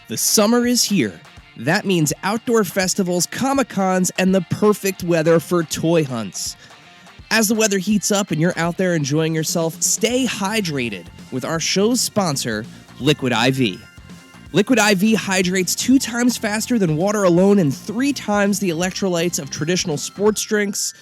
The summer is here. That means outdoor festivals, Comic-Cons, and the perfect weather for toy hunts. As the weather heats up and you're out there enjoying yourself, stay hydrated with our show's sponsor, Liquid IV. Liquid IV hydrates 2 times faster than water alone and 3 times the electrolytes of traditional sports drinks.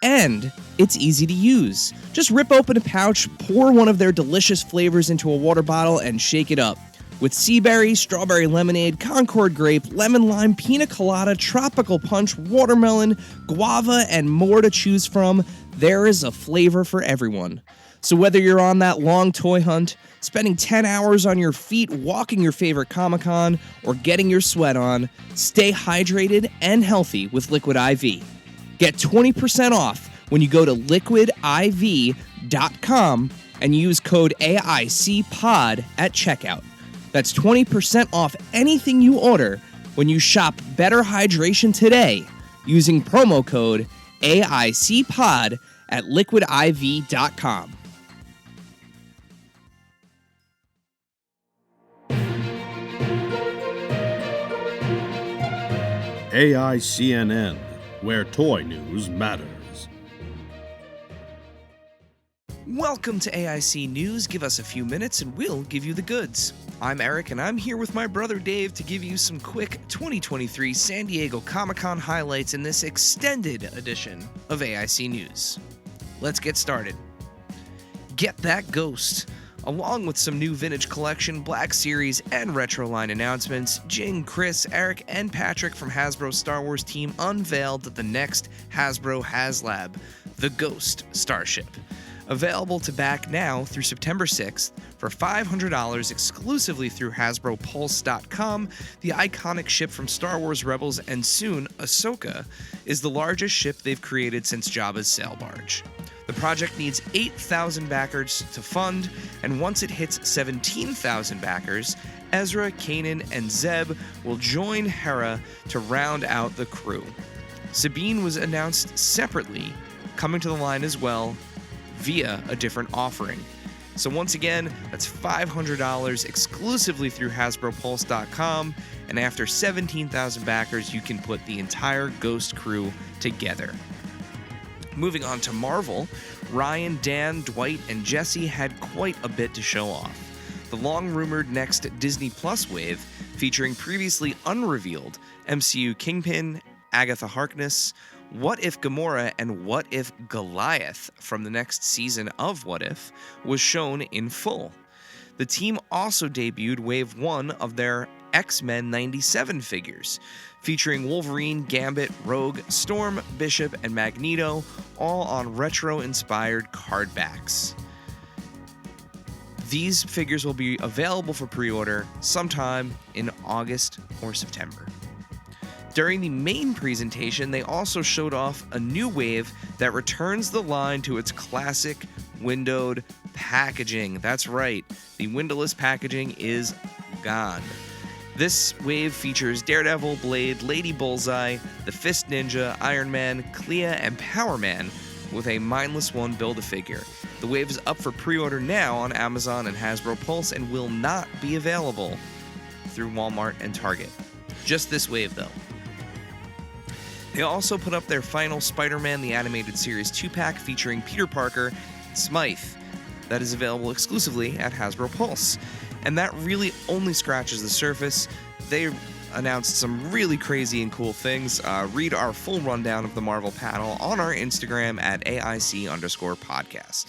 And it's easy to use. Just rip open a pouch, pour one of their delicious flavors into a water bottle, and shake it up. With sea berry, strawberry lemonade, Concord grape, lemon lime, pina colada, tropical punch, watermelon, guava, and more to choose from, there is a flavor for everyone. So whether you're on that long toy hunt, spending 10 hours on your feet walking your favorite Comic-Con, or getting your sweat on, stay hydrated and healthy with Liquid IV. Get 20% off when you go to liquidiv.com and use code AICPOD at checkout. That's 20% off anything you order when you shop Better Hydration today using promo code AICPOD at liquidiv.com. AICNN, where toy news matters. Welcome to AIC News. Give us a few minutes and we'll give you the goods. I'm Eric, and I'm here with my brother Dave to give you some quick 2023 San Diego Comic-Con highlights in this extended edition of AIC News. Let's get started. Get That Ghost. Along with some new Vintage Collection, Black Series, and Retro Line announcements, Jing, Chris, Eric, and Patrick from Hasbro's Star Wars team unveiled the next Hasbro HasLab, the Ghost Starship. Available to back now through September 6th for $500 exclusively through HasbroPulse.com, the iconic ship from Star Wars Rebels and soon Ahsoka is the largest ship they've created since Jabba's sail barge. The project needs 8,000 backers to fund, and once it hits 17,000 backers, Ezra, Kanan, and Zeb will join Hera to round out the crew. Sabine was announced separately, coming to the line as well, via a different offering. So once again, that's $500 exclusively through HasbroPulse.com, and after 17,000 backers, you can put the entire Ghost crew together. Moving on to Marvel, Ryan, Dan, Dwight, and Jesse had quite a bit to show off. The long-rumored next Disney Plus wave, featuring previously unrevealed MCU Kingpin, Agatha Harkness, What If Gamora, and What If Goliath from the next season of What If, was shown in full. The team also debuted Wave 1 of their X-Men 97 figures, featuring Wolverine, Gambit, Rogue, Storm, Bishop, and Magneto, all on retro-inspired card backs. These figures will be available for pre-order sometime in August or September. During the main presentation, they also showed off a new wave that returns the line to its classic windowed packaging. That's right, the windowless packaging is gone. This wave features Daredevil, Blade, Lady Bullseye, the Fist Ninja, Iron Man, Clea, and Power Man with a Mindless One Build-A-Figure. The wave is up for pre-order now on Amazon and Hasbro Pulse and will not be available through Walmart and Target. Just this wave, though. They also put up their final Spider-Man the Animated Series 2-pack featuring Peter Parker and Smythe. That is available exclusively at Hasbro Pulse. And that really only scratches the surface. They announced some really crazy and cool things. Read our full rundown of the Marvel panel on our Instagram at AIC_podcast.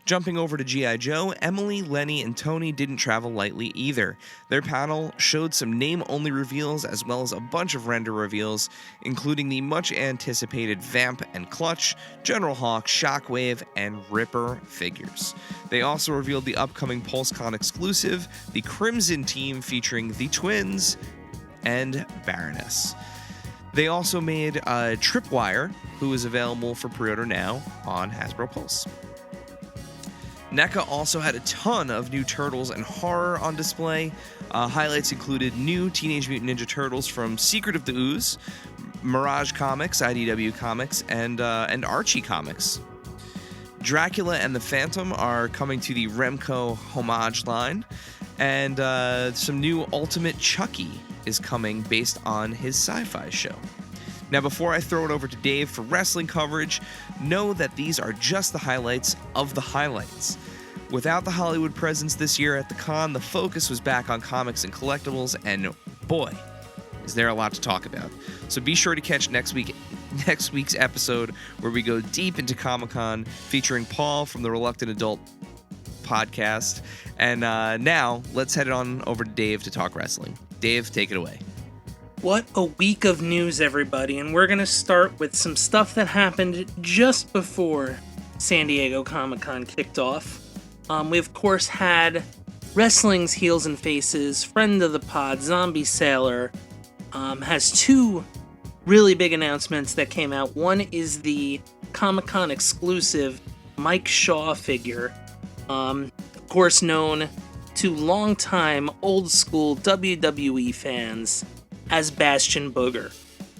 Jumping over to G.I. Joe, Emily, Lenny, and Tony didn't travel lightly either. Their panel showed some name-only reveals as well as a bunch of render reveals, including the much-anticipated Vamp and Clutch, General Hawk, Shockwave, and Ripper figures. They also revealed the upcoming PulseCon exclusive, the Crimson Team featuring the Twins and Baroness. They also made Tripwire, who is available for pre-order now on Hasbro Pulse. NECA also had a ton of new Turtles and horror on display. Highlights included new Teenage Mutant Ninja Turtles from Secret of the Ooze, Mirage Comics, IDW Comics, and Archie Comics. Dracula and the Phantom are coming to the Remco homage line, And some new Ultimate Chucky is coming based on his sci-fi show. Now, before I throw it over to Dave for wrestling coverage, know that these are just the highlights of the highlights. Without the Hollywood presence this year at the con, the focus was back on comics and collectibles, and boy, is there a lot to talk about. So be sure to catch next week's episode, where we go deep into Comic-Con, featuring Paul from the Reluctant Adult podcast. And now, let's head on over to Dave to talk wrestling. Dave, take it away. What a week of news, everybody, and we're going to start with some stuff that happened just before San Diego Comic-Con kicked off. We, of course, had Wrestling's Heels and Faces, friend of the pod, Zombie Sailor, has two really big announcements that came out. One is the Comic-Con exclusive Mike Shaw figure, of course known to longtime old-school WWE fans as Bastion Booger.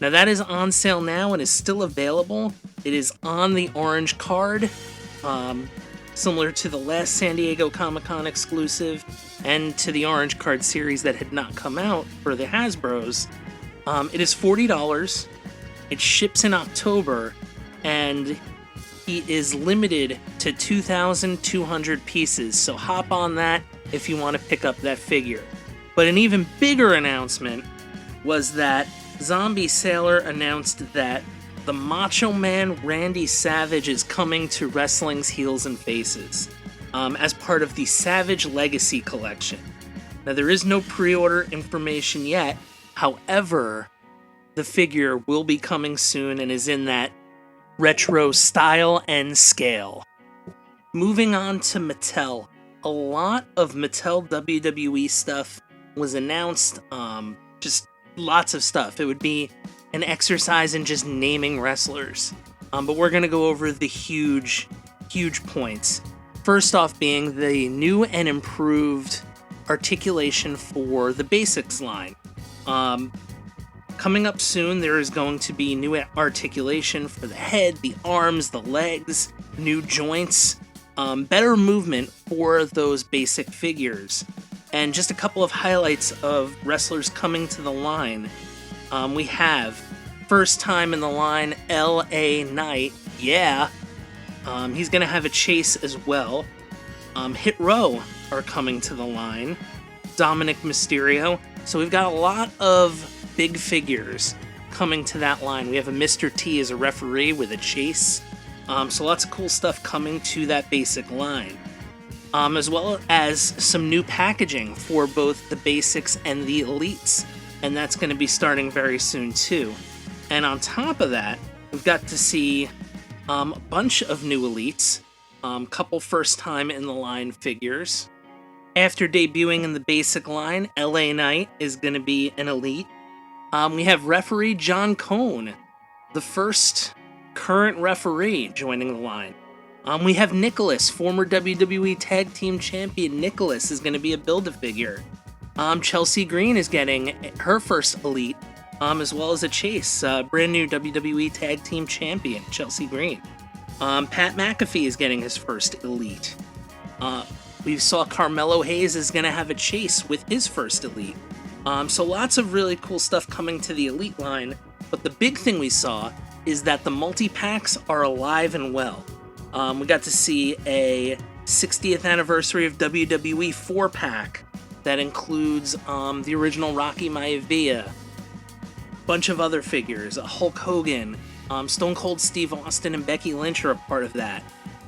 Now that is on sale now and is still available. It is on the orange card, similar to the last San Diego Comic-Con exclusive and to the orange card series that had not come out for the Hasbros. It is $40. It ships in October, and he is limited to 2,200 pieces, so hop on that if you want to pick up that figure. But an even bigger announcement was that Zombie Sailor announced that the Macho Man Randy Savage is coming to Wrestling's Heels and Faces as part of the Savage Legacy Collection. Now, there is no pre-order information yet. However, the figure will be coming soon and is in that retro style and scale. Moving on to Mattel. A lot of Mattel WWE stuff was announced, just lots of stuff. It would be an exercise in just naming wrestlers. But we're going to go over the huge points. First off being the new and improved articulation for the Basics line. Coming up soon, there is going to be new articulation for the head, the arms, the legs, new joints, better movement for those basic figures. And just a couple of highlights of wrestlers coming to the line. We have, first time in the line, LA Knight. Yeah. He's going to have a chase as well. Hit Row are coming to the line. Dominic Mysterio. So we've got a lot of big figures coming to that line. We have a Mr. T as a referee with a chase. So lots of cool stuff coming to that basic line. As well as some new packaging for both the basics and the elites. And that's going to be starting very soon too. And on top of that, we've got to see a bunch of new elites. Couple first time in the line figures. After debuting in the basic line, LA Knight is going to be an elite. We have referee John Cone, the first current referee, joining the line. We have Nicholas, former WWE Tag Team Champion Nicholas, is going to be a Build-A-Figure. Chelsea Green is getting her first elite, as well as a chase, brand new WWE Tag Team Champion, Chelsea Green. Pat McAfee is getting his first elite. We saw Carmelo Hayes is going to have a chase with his first elite. So lots of really cool stuff coming to the elite line, but the big thing we saw is that the multi-packs are alive and well. We got to see a 60th anniversary of WWE 4-pack that includes the original Rocky Maivia, bunch of other figures, Hulk Hogan, Stone Cold Steve Austin and Becky Lynch are a part of that.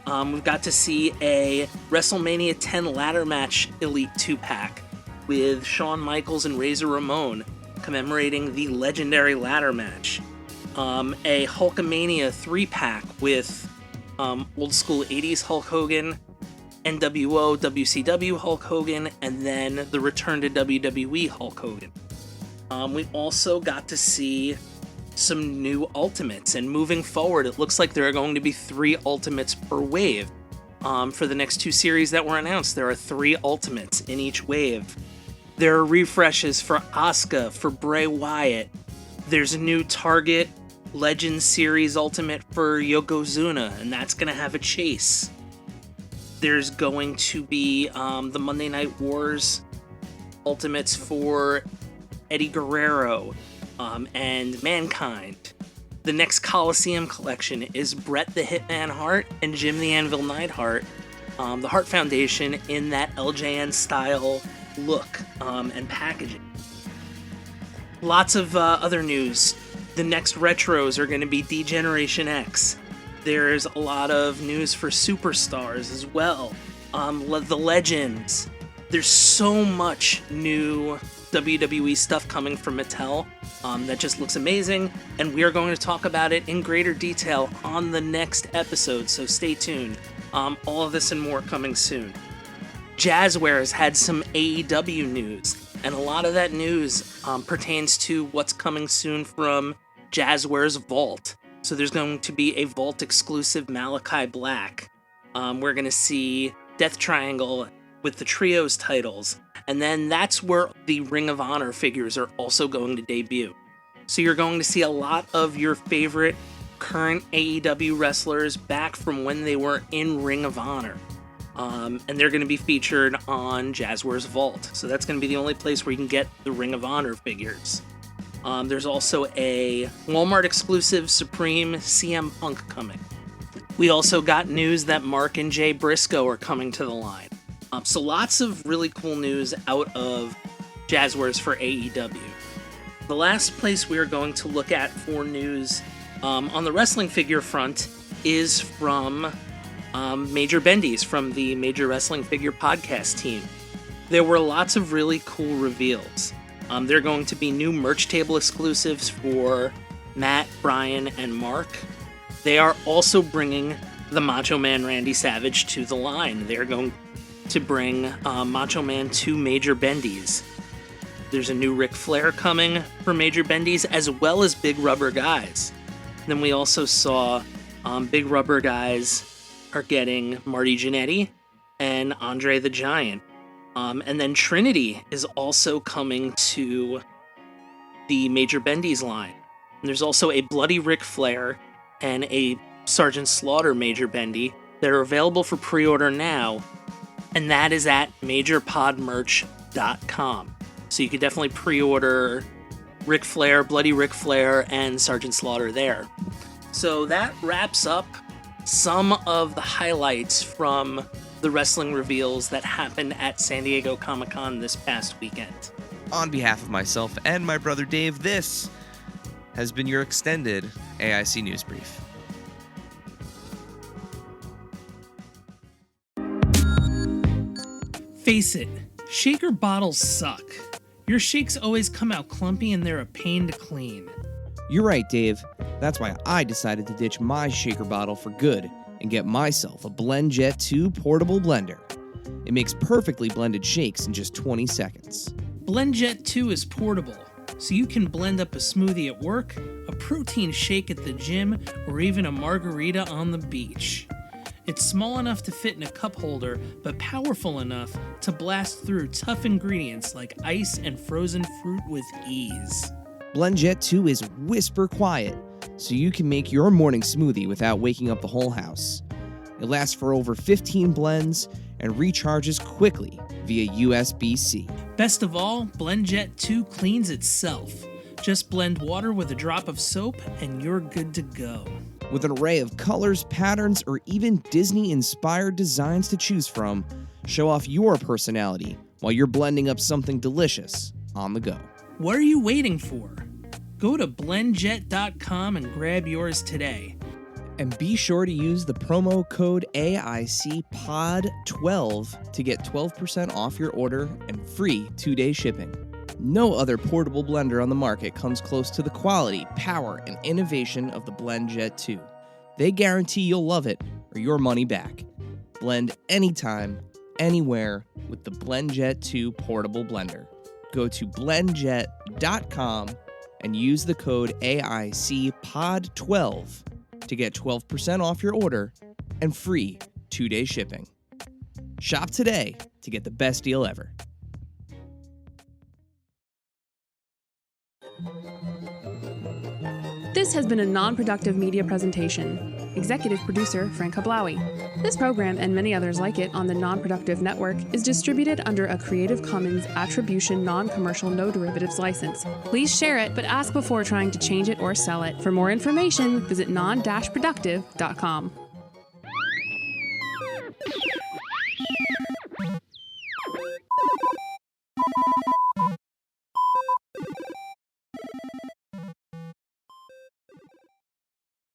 We've got to see a WrestleMania 10 ladder match Elite 2-pack with Shawn Michaels and Razor Ramon commemorating the legendary ladder match. A Hulkamania 3-pack with old school 80s Hulk Hogan, NWO, WCW Hulk Hogan, and then the return to WWE Hulk Hogan. We also got to see some new Ultimates, and moving forward, it looks like there are going to be 3 Ultimates per wave. For the next 2 series that were announced, there are 3 Ultimates in each wave. There are refreshes for Asuka, for Bray Wyatt. There's a new Target Legends Series Ultimate for Yokozuna, and that's going to have a chase. There's going to be the Monday Night Wars Ultimates for Eddie Guerrero and Mankind. The next Coliseum collection is Bret the Hitman Hart and Jim the Anvil Neidhart, the Hart Foundation in that LJN style look and packaging. Lots of other news. The next retros are going to be D-Generation X. There's a lot of news for Superstars as well. The Legends. There's so much new WWE stuff coming from Mattel that just looks amazing, and we are going to talk about it in greater detail on the next episode, so stay tuned. All of this and more coming soon. Jazzware has had some AEW news, and a lot of that news pertains to what's coming soon from Jazzware's Vault. So there's going to be a Vault exclusive Malachi Black. We're going to see Death Triangle with the Trios titles, and then that's where the Ring of Honor figures are also going to debut. So you're going to see a lot of your favorite current AEW wrestlers back from when they were in Ring of Honor. And they're going to be featured on Jazzware's Vault. So that's going to be the only place where you can get the Ring of Honor figures. There's also a Walmart exclusive Supreme CM Punk coming. We also got news that Mark and Jay Briscoe are coming to the line. So lots of really cool news out of Jazzwares for AEW. The last place we are going to look at for news on the wrestling figure front is from Major Bendy's, from the Major Wrestling Figure podcast team. There were lots of really cool reveals. There are going to be new merch table exclusives for Matt, Brian, and Mark. They are also bringing the Macho Man Randy Savage to the line. They're going to bring Macho Man to Major Bendy's. There's a new Ric Flair coming for Major Bendy's, as well as Big Rubber Guys. Then we also saw Big Rubber Guys are getting Marty Jannetty and Andre the Giant. And then Trinity is also coming to the Major Bendy's line. And there's also a Bloody Ric Flair and a Sergeant Slaughter Major Bendy that are available for pre-order now, and that is at MajorPodMerch.com. So you could definitely pre-order Ric Flair, Bloody Ric Flair, and Sergeant Slaughter there. So that wraps up some of the highlights from the wrestling reveals that happened at San Diego Comic-Con this past weekend. On behalf of myself and my brother Dave, this has been your extended AIC News Brief. Face it, shaker bottles suck. Your shakes always come out clumpy and they're a pain to clean. You're right, Dave. That's why I decided to ditch my shaker bottle for good and get myself a BlendJet 2 portable blender. It makes perfectly blended shakes in just 20 seconds. BlendJet 2 is portable, so you can blend up a smoothie at work, a protein shake at the gym, or even a margarita on the beach. It's small enough to fit in a cup holder, but powerful enough to blast through tough ingredients like ice and frozen fruit with ease. BlendJet 2 is whisper quiet, so you can make your morning smoothie without waking up the whole house. It lasts for over 15 blends and recharges quickly via USB-C. Best of all, BlendJet 2 cleans itself. Just blend water with a drop of soap and you're good to go. With an array of colors, patterns, or even Disney-inspired designs to choose from, show off your personality while you're blending up something delicious on the go. What are you waiting for? Go to blendjet.com and grab yours today. And be sure to use the promo code AICPOD12 to get 12% off your order and free 2-day shipping. No other portable blender on the market comes close to the quality, power, and innovation of the BlendJet 2. They guarantee you'll love it or your money back. Blend anytime, anywhere with the BlendJet 2 portable blender. Go to blendjet.com and use the code AICPOD12 to get 12% off your order and free 2-day shipping. Shop today to get the best deal ever. This has been a non-productive media presentation. executive producer Frank Hablawi. This program and many others like it on the Non-Productive Network is distributed under a Creative Commons Attribution Non-Commercial No Derivatives license. Please share it, but ask before trying to change it or sell it. For more information, visit non-productive.com.